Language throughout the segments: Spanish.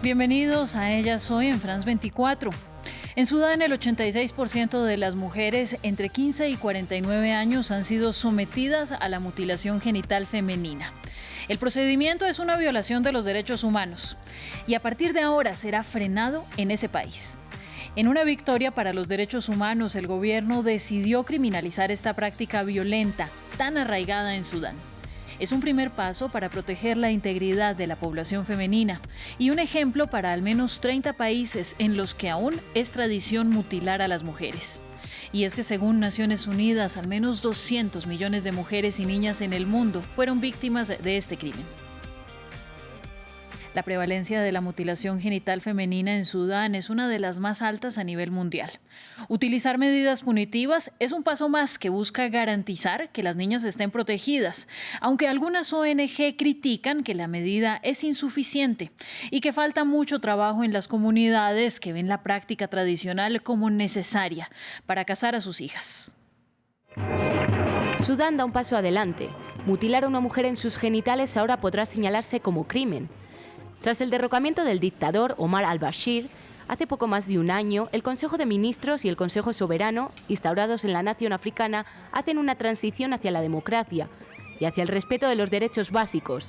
Bienvenidos a Ellas Hoy en France 24. En Sudán, el 86% de las mujeres entre 15 y 49 años han sido sometidas a la mutilación genital femenina. El procedimiento es una violación de los derechos humanos y a partir de ahora será frenado en ese país. En una victoria para los derechos humanos, el gobierno decidió criminalizar esta práctica violenta tan arraigada en Sudán. Es un primer paso para proteger la integridad de la población femenina y un ejemplo para al menos 30 países en los que aún es tradición mutilar a las mujeres. Y es que según Naciones Unidas, al menos 200 millones de mujeres y niñas en el mundo fueron víctimas de este crimen. La prevalencia de la mutilación genital femenina en Sudán es una de las más altas a nivel mundial. Utilizar medidas punitivas es un paso más que busca garantizar que las niñas estén protegidas, aunque algunas ONG critican que la medida es insuficiente y que falta mucho trabajo en las comunidades que ven la práctica tradicional como necesaria para casar a sus hijas. Sudán da un paso adelante. Mutilar a una mujer en sus genitales ahora podrá señalarse como crimen. Tras el derrocamiento del dictador Omar al-Bashir, hace poco más de un año, el Consejo de Ministros y el Consejo Soberano, instaurados en la nación africana, hacen una transición hacia la democracia y hacia el respeto de los derechos básicos.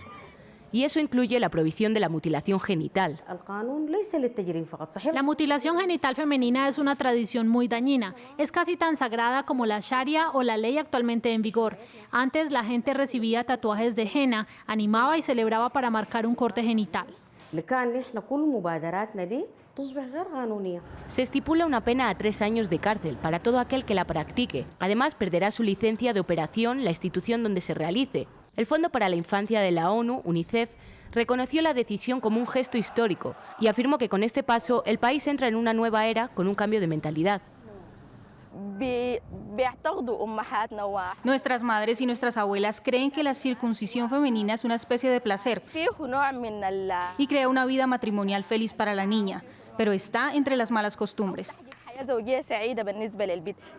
Y eso incluye la prohibición de la mutilación genital. La mutilación genital femenina es una tradición muy dañina. Es casi tan sagrada como la Sharia o la ley actualmente en vigor. Antes la gente recibía tatuajes de henna, animaba y celebraba para marcar un corte genital. Se estipula una pena a 3 años de cárcel para todo aquel que la practique. Además, perderá su licencia de operación la institución donde se realice. El Fondo para la Infancia de la ONU, UNICEF, reconoció la decisión como un gesto histórico y afirmó que con este paso el país entra en una nueva era con un cambio de mentalidad. Nuestras madres y nuestras abuelas creen que la circuncisión femenina es una especie de placer y crea una vida matrimonial feliz para la niña, pero está entre las malas costumbres.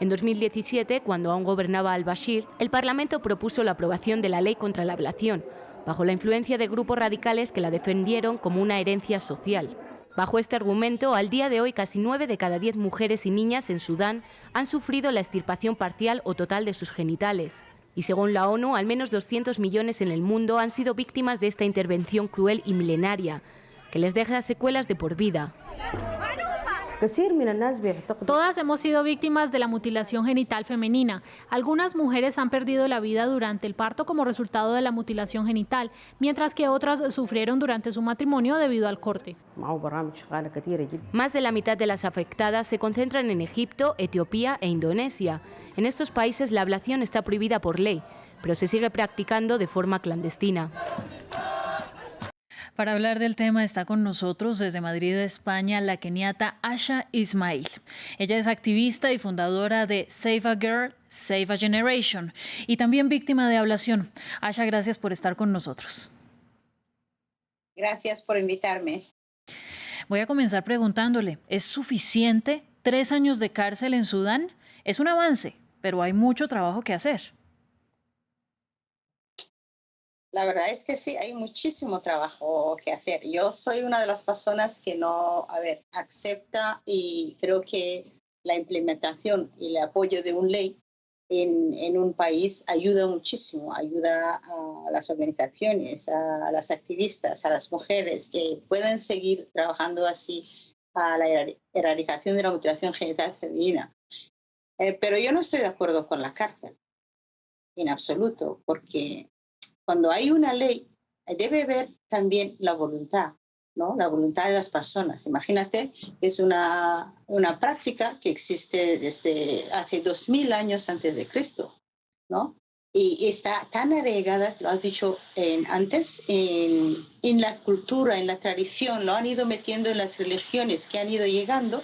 En 2017, cuando aún gobernaba al-Bashir, el Parlamento propuso la aprobación de la ley contra la ablación, bajo la influencia de grupos radicales que la defendieron como una herencia social. Bajo este argumento, al día de hoy casi 9 de cada 10 mujeres y niñas en Sudán han sufrido la extirpación parcial o total de sus genitales. Y según la ONU, al menos 200 millones en el mundo han sido víctimas de esta intervención cruel y milenaria, que les deja secuelas de por vida. Todas hemos sido víctimas de la mutilación genital femenina. Algunas mujeres han perdido la vida durante el parto como resultado de la mutilación genital, mientras que otras sufrieron durante su matrimonio debido al corte. Más de la mitad de las afectadas se concentran en Egipto, Etiopía e Indonesia. En estos países la ablación está prohibida por ley, pero se sigue practicando de forma clandestina. Para hablar del tema está con nosotros desde Madrid, España, la keniata Asha Ismail. Ella es activista y fundadora de Save a Girl, Save a Generation y también víctima de ablación. Asha, gracias por estar con nosotros. Gracias por invitarme. Voy a comenzar preguntándole, ¿es suficiente 3 años de cárcel en Sudán? Es un avance, pero hay mucho trabajo que hacer. La verdad es que sí, hay muchísimo trabajo que hacer. Yo soy una de las personas que no, acepta y creo que la implementación y el apoyo de una ley en un país ayuda muchísimo, ayuda a las organizaciones, a las activistas, a las mujeres que pueden seguir trabajando así a la erradicación de la mutilación genital femenina. Pero yo no estoy de acuerdo con la cárcel, en absoluto, porque cuando hay una ley, debe haber también la voluntad, ¿no? La voluntad de las personas. Imagínate, es una práctica que existe desde hace 2000 años antes de Cristo, ¿no? Y está tan arraigada, lo has dicho antes, en la cultura, en la tradición, lo han ido metiendo en las religiones que han ido llegando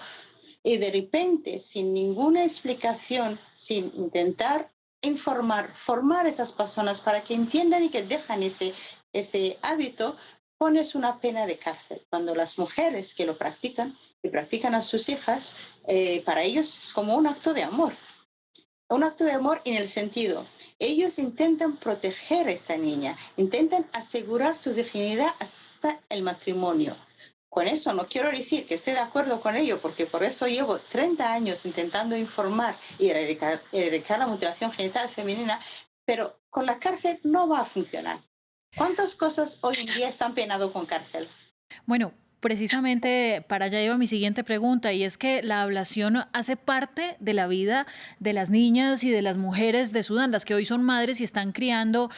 y de repente, sin ninguna explicación, sin intentar formar a esas personas para que entiendan y que dejan ese hábito, pones una pena de cárcel. Cuando las mujeres que lo practican, y practican a sus hijas, para ellos es como un acto de amor. Un acto de amor en el sentido, ellos intentan proteger a esa niña, intentan asegurar su virginidad hasta el matrimonio. con eso no quiero decir que estoy de acuerdo con ello, porque por eso llevo 30 años intentando informar y erradicar la mutilación genital femenina, pero con la cárcel no va a funcionar. ¿Cuántas cosas hoy en día están penadas con cárcel? Bueno, precisamente para allá iba mi siguiente pregunta, y es que la ablación hace parte de la vida de las niñas y de las mujeres de Sudán, las que hoy son madres y están criando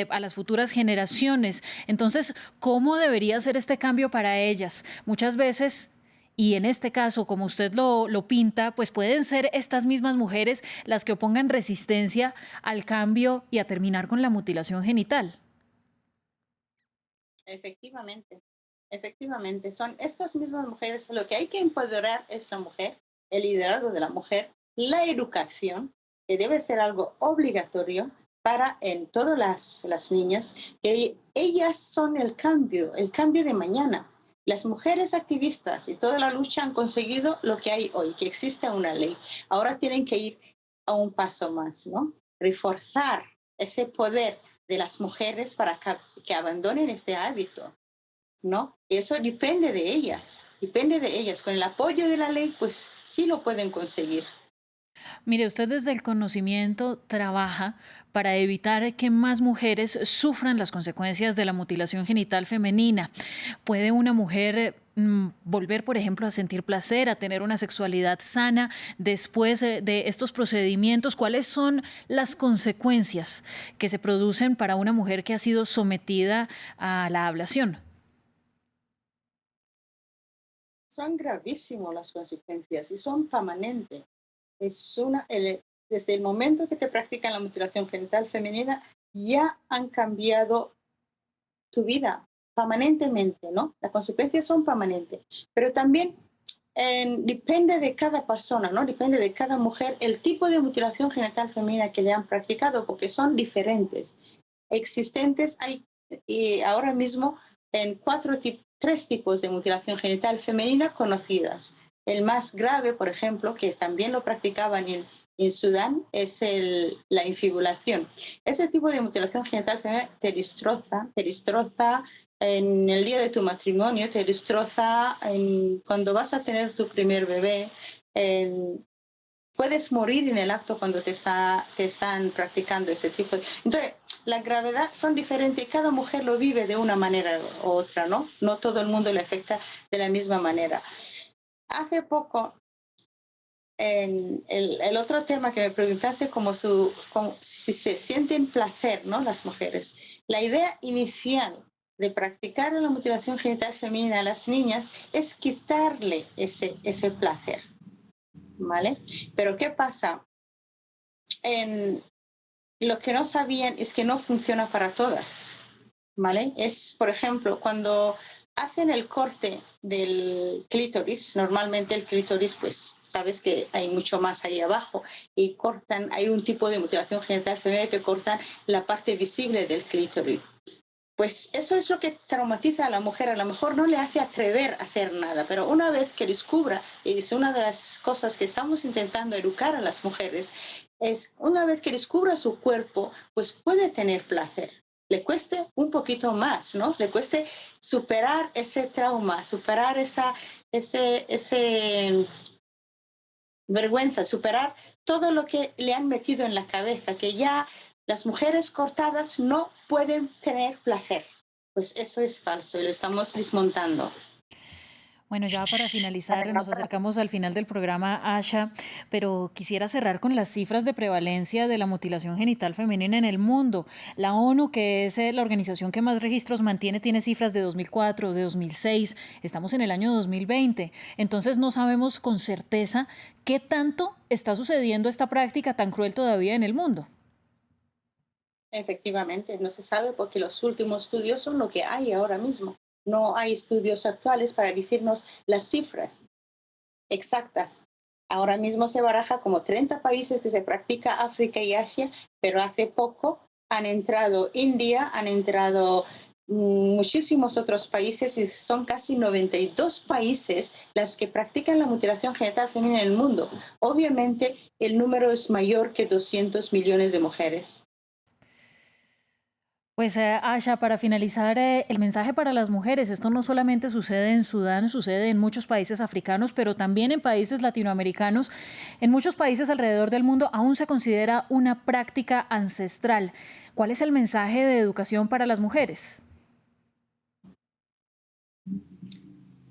a las futuras generaciones. Entonces, ¿cómo debería ser este cambio para ellas? Muchas veces, y en este caso, como usted lo pinta, pues pueden ser estas mismas mujeres las que opongan resistencia al cambio y a terminar con la mutilación genital. Efectivamente, son estas mismas mujeres. Lo que hay que empoderar es la mujer, el liderazgo de la mujer, la educación, que debe ser algo obligatorio para en todas las niñas, que ellas son el cambio de mañana. Las mujeres activistas y toda la lucha han conseguido lo que hay hoy, que existe una ley. Ahora tienen que ir a un paso más, ¿no? Reforzar ese poder de las mujeres para que abandonen este hábito, ¿no? Eso depende de ellas. Con el apoyo de la ley, pues sí lo pueden conseguir. Mire, usted desde el conocimiento trabaja para evitar que más mujeres sufran las consecuencias de la mutilación genital femenina. ¿Puede una mujer volver, por ejemplo, a sentir placer, a tener una sexualidad sana después de estos procedimientos? ¿Cuáles son las consecuencias que se producen para una mujer que ha sido sometida a la ablación? Son gravísimas las consecuencias y son permanentes. Desde el momento que te practican la mutilación genital femenina, ya han cambiado tu vida permanentemente, ¿no? Las consecuencias son permanentes, pero también depende de cada persona, ¿no? Depende de cada mujer el tipo de mutilación genital femenina que le han practicado, porque son diferentes. Existentes hay ahora mismo en tres tipos de mutilación genital femenina conocidas. El más grave, por ejemplo, que también lo practicaban en Sudán, es la infibulación. Ese tipo de mutilación genital femenina te destroza en el día de tu matrimonio, te destroza cuando vas a tener tu primer bebé. Puedes morir en el acto cuando te están practicando ese tipo de... Entonces, la gravedad son diferentes y cada mujer lo vive de una manera u otra, ¿no? No todo el mundo le afecta de la misma manera. Hace poco, el otro tema que me preguntaste, como si se sienten placer, ¿no? Las mujeres. La idea inicial de practicar la mutilación genital femenina a las niñas es quitarle ese placer, ¿vale? Pero ¿qué pasa? Lo que no sabían es que no funciona para todas, ¿vale? Es, por ejemplo, cuando hacen el corte del clítoris, normalmente el clítoris, pues sabes que hay mucho más ahí abajo, y hay un tipo de mutilación genital femenina que cortan la parte visible del clítoris. Pues eso es lo que traumatiza a la mujer. A lo mejor no le hace atrever a hacer nada, pero una vez que descubra, y es una de las cosas que estamos intentando educar a las mujeres, es una vez que descubra su cuerpo, pues puede tener placer. Le cueste un poquito más, ¿no? Le cueste superar ese trauma, superar ese vergüenza, superar todo lo que le han metido en la cabeza, que ya las mujeres cortadas no pueden tener placer. Pues eso es falso y lo estamos desmontando. Bueno, ya para finalizar, nos acercamos al final del programa, Asha, pero quisiera cerrar con las cifras de prevalencia de la mutilación genital femenina en el mundo. La ONU, que es la organización que más registros mantiene, tiene cifras de 2004, de 2006. Estamos en el año 2020. Entonces no sabemos con certeza qué tanto está sucediendo esta práctica tan cruel todavía en el mundo. Efectivamente, no se sabe porque los últimos estudios son lo que hay ahora mismo. No hay estudios actuales para decirnos las cifras exactas. Ahora mismo se baraja como 30 países que se practica África y Asia, pero hace poco han entrado India, han entrado muchísimos otros países y son casi 92 países las que practican la mutilación genital femenina en el mundo. Obviamente el número es mayor que 200 millones de mujeres. Pues Asha, para finalizar, el mensaje para las mujeres, esto no solamente sucede en Sudán, sucede en muchos países africanos, pero también en países latinoamericanos. En muchos países alrededor del mundo aún se considera una práctica ancestral. ¿Cuál es el mensaje de educación para las mujeres?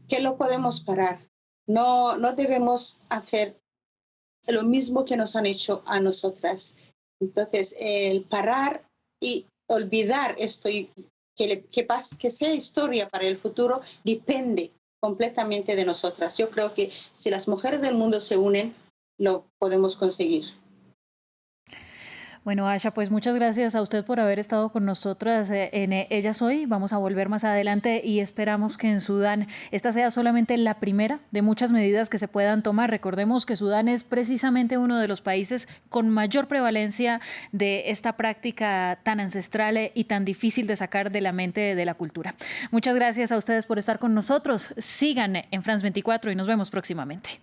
Que lo podemos parar. No debemos hacer lo mismo que nos han hecho a nosotras. Entonces, el parar y olvidar esto y que sea historia para el futuro depende completamente de nosotras. Yo creo que si las mujeres del mundo se unen, lo podemos conseguir. Bueno, Asha, pues muchas gracias a usted por haber estado con nosotras en Ellas Hoy. Vamos a volver más adelante y esperamos que en Sudán esta sea solamente la primera de muchas medidas que se puedan tomar. Recordemos que Sudán es precisamente uno de los países con mayor prevalencia de esta práctica tan ancestral y tan difícil de sacar de la mente de la cultura. Muchas gracias a ustedes por estar con nosotros. Sigan en France 24 y nos vemos próximamente.